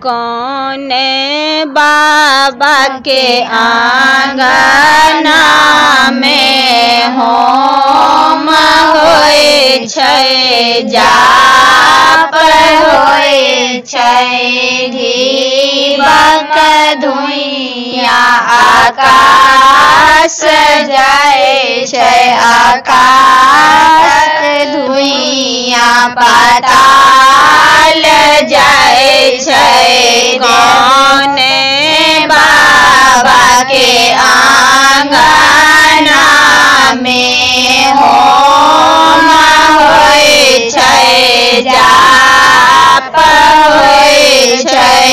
कौने बाबा के आंगना में होम होय छै, जाप होय छै। दीपक धुइया आकाश जाय छै, आकाश धुइया पाताल जाय छै। कौने बाबा के आंगना में होम होय छै, जाप होय छै।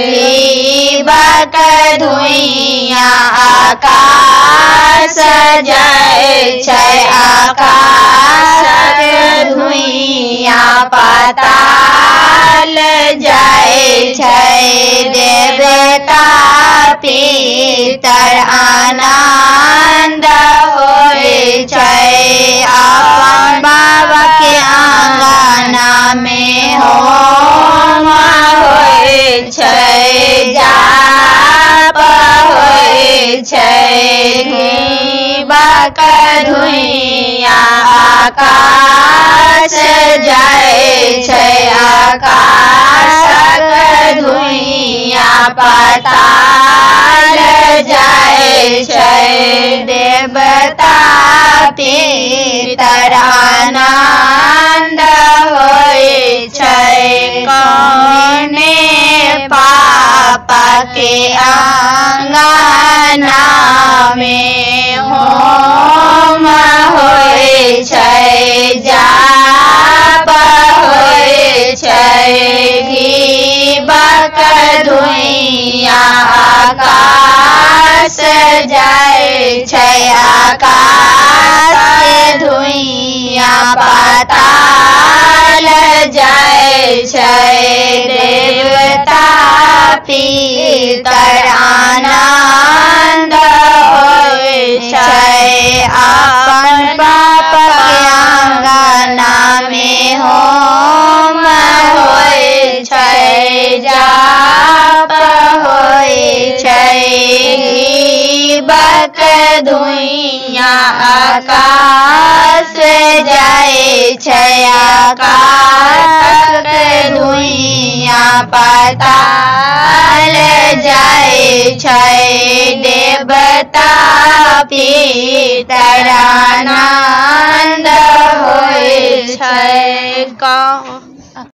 दीपक धुइया आकाश जाय छै, आकाश धुइया पाताल जाय छै। देवता पितर आनंद होय छै, अपन बाबा के आंगना में होम होय छै, जाप होय छै। दीपक धुइया आकाश जाय छै, आकाश धुइया पाताल जाय छै। देवता पितर आनंद होय छै, कौने पापा के आंगना में होम होय छै, जाप होय छै। दीपक धुइया आकाश जाय छै, आकाश धुइया पाताल जाय छै। देवता पितर आनंद होय छै, अपन बाबा के आंगना में होम होय छै, जाप होय छै। दीपक धुइया आकाश जाय छै, आकाश धुइया पाताल जाय छै। देवता पितर आनंद होय छै।